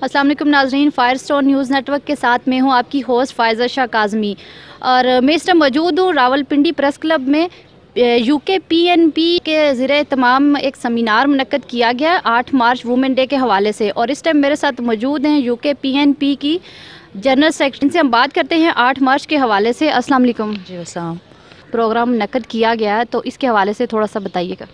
अस्सलाम वालेकुम नाज़रीन, फायर स्टोन न्यूज़ नेटवर्क के साथ में हूँ आपकी होस्ट फ़ायज़ा शाह काज़मी। और मैं इस टाइम मौजूद हूँ रावलपिंडी प्रेस क्लब में। UKPNP के ज़रिए तमाम एक सेमिनार मुनक्कद किया गया 8 मार्च वुमेन डे के हवाले से, और इस टाइम मेरे साथ मौजूद हैं UKPNP की जनरल सेक्रेटरी। से हम बात करते हैं 8 मार्च के हवाले से। अस्सलाम वालेकुम जी अस्सलाम। प्रोग्राम मुनक्कद किया गया है, तो इसके हवाले से थोड़ा सा बताइएगा।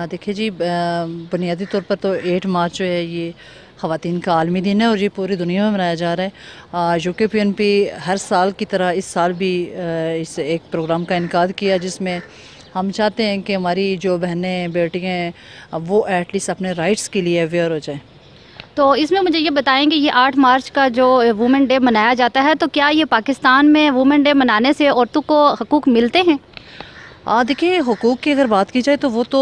देखिए जी, बुनियादी तौर पर तो 8 मार्च जो है ये ख़वातीन का आलमी दिन है और ये पूरी दुनिया में मनाया जा रहा है। UKPNP हर साल की तरह इस साल भी इस एक प्रोग्राम का इनकाद किया, जिसमें हम चाहते हैं कि हमारी जो बहनें बेटियाँ हैं वो एटलीस्ट अपने राइट्स के लिए अवेयर हो जाएं। तो इसमें मुझे ये बताएंगे, ये 8 मार्च का जो वुमेन डे मनाया जाता है, तो क्या ये पाकिस्तान में वुमेन डे मनाने से औरतों को हकूक़ मिलते हैं? देखिए, हुकूक की अगर बात की जाए तो वो तो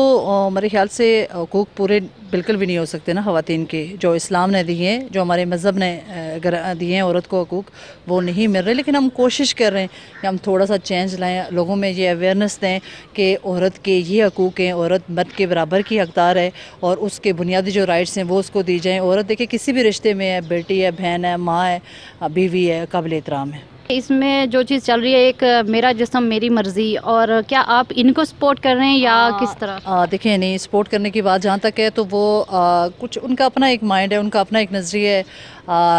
मेरे ख्याल से हुकूक पूरे बिल्कुल भी नहीं हो सकते ना ख़वातीन के, जो इस्लाम ने दिए हैं, जो हमारे मज़हब ने अगर दिए हैं औरत को हुकूक, वो नहीं मिल रहे। लेकिन हम कोशिश कर रहे हैं कि हम थोड़ा सा चेंज लाएं, लोगों में ये अवेयरनेस दें कि औरत के ये हकूक हैं, औरत मर्द के बराबर की हकदार है और उसके बुनियादी जो राइट्स हैं वो उसको दी जाएँ। औरत देखिए किसी भी रिश्ते में है, बेटी है, बहन है, माँ है, बीवी है, काबिल एहतराम है। इसमें जो चीज़ चल रही है, एक मेरा जिस्म मेरी मर्ज़ी, और क्या आप इनको सपोर्ट कर रहे हैं या किस तरह? देखिए, नहीं, सपोर्ट करने की बात जहाँ तक है तो वो कुछ उनका अपना एक माइंड है, उनका अपना एक नज़रिया है।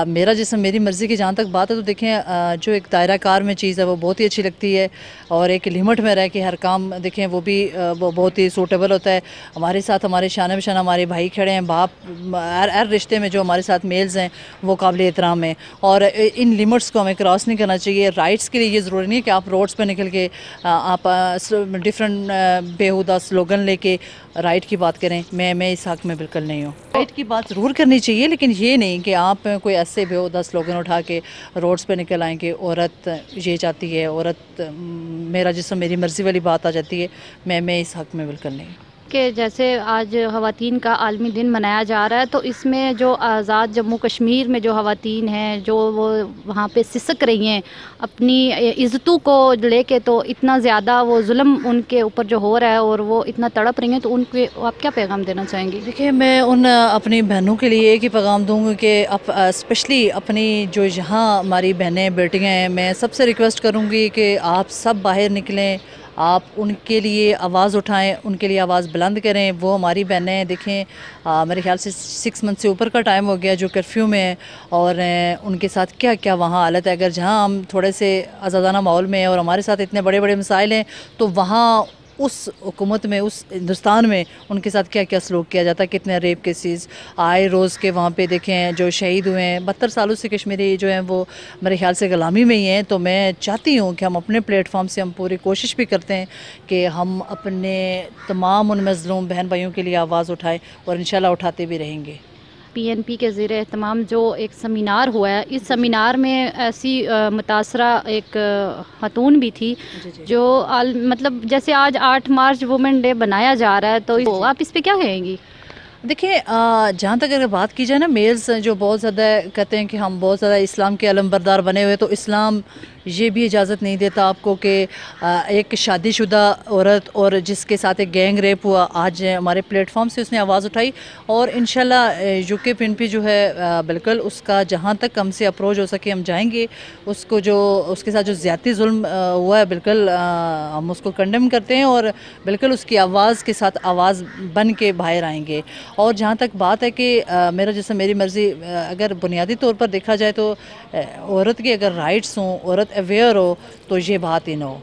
मेरा जिस्म मेरी मर्ज़ी की जहाँ तक बात है तो देखें, जो एक दायरा कार में चीज़ है वो बहुत ही अच्छी लगती है, और एक लिमिट में रह के हर काम देखें वो भी वो बहुत ही सूटेबल होता है। हमारे साथ हमारे शान बशान हमारे भाई खड़े हैं, बाप, हर रिश्ते में जो हमारे साथ मेल्स हैं वो काबिल एहतराम है, और इन लिमिट्स को हमें क्रॉस नहीं करना चाहिए। राइट्स के लिए ये ज़रूरी नहीं है कि आप रोड्स पर निकल के आप डिफरेंट बेहुदा स्लोगन लेके राइट की बात करें। मैं इस हक़ में बिल्कुल नहीं हूँ। राइट की बात ज़रूर करनी चाहिए, लेकिन ये नहीं कि आप कोई ऐसे बेहुदा स्लोगन उठा के रोड्स पे निकल आएँ कि औरत ये चाहती है, औरत मेरा जिस्म मेरी मर्ज़ी वाली बात आ जाती है। मैं इस हक़ में बिल्कुल नहीं। कि जैसे आज ख़वातीन का आलमी दिन मनाया जा रहा है, तो इसमें जो आज़ाद जम्मू कश्मीर में जो ख़वातीन हैं, जो वो वहाँ पे सिसक रही हैं अपनी इज़्ज़तों को लेके, तो इतना ज़्यादा वो जुल्म उनके ऊपर जो हो रहा है और वो इतना तड़प रही हैं, तो उनके आप क्या पैगाम देना चाहेंगी? देखिए, मैं उन अपनी बहनों के लिए एक ही पैगाम दूँगी कि स्पेशली अपनी जो यहाँ हमारी बहनें बेटियाँ हैं, मैं सबसे रिक्वेस्ट करूँगी कि आप सब बाहर निकलें, आप उनके लिए आवाज़ उठाएं, उनके लिए आवाज़ बुलंद करें। वो हमारी बहनें देखें, मेरे ख्याल से 6 मंथ से ऊपर का टाइम हो गया जो कर्फ्यू में है, और उनके साथ क्या क्या वहाँ हालत है। अगर जहाँ हम थोड़े से आज़ादाना माहौल में हैं और हमारे साथ इतने बड़े बड़े मसाइल हैं, तो वहाँ उस हुकूमत में, उस हिंदुस्तान में उनके साथ क्या क्या सलूक किया जाता है, कितने रेप केसेस आए रोज़ के वहाँ पे देखें, जो शहीद हुए हैं। 72 सालों से कश्मीरी जो हैं वो मेरे ख्याल से ग़ुलामी में ही हैं। तो मैं चाहती हूँ कि हम अपने प्लेटफॉर्म से हम पूरी कोशिश भी करते हैं कि हम अपने तमाम उन मज़लूम बहन भाइयों के लिए आवाज़ उठाएँ, और इंशाल्लाह उठाते भी रहेंगे। PNP के ज़रिए तमाम जो एक सेमिनार हुआ है, इस सेमिनार में ऐसी मुतासरा एक खातून भी थी जो मतलब जैसे आज 8 मार्च वुमेन डे बनाया जा रहा है, तो आप इस पे क्या कहेंगी? देखिए, जहाँ तक अगर बात की जाए ना, मेल्स जो बहुत ज़्यादा कहते हैं कि हम बहुत ज़्यादा इस्लाम के अलमबरदार बने हुए, तो इस्लाम ये भी इजाज़त नहीं देता आपको कि एक शादीशुदा औरत और जिसके साथ एक गैंग रेप हुआ, आज हमारे प्लेटफॉर्म से उसने आवाज़ उठाई, और इंशाल्लाह UKPNP जो है बिल्कुल उसका जहाँ तक हमसे अप्रोच हो सके हम जाएंगे। उसको जो उसके साथ जो ज़्यादती जुल्म हुआ है, बिल्कुल हम उसको कंडेम करते हैं, और बिल्कुल उसकी आवाज़ के साथ आवाज़ बन के बाहर आएंगे। और जहाँ तक बात है कि मेरा जिस्म मेरी मर्ज़ी, अगर बुनियादी तौर पर देखा जाए तो औरत के अगर राइट्स हों, औरत अवेयर हो, तो ये बात ही ना हो।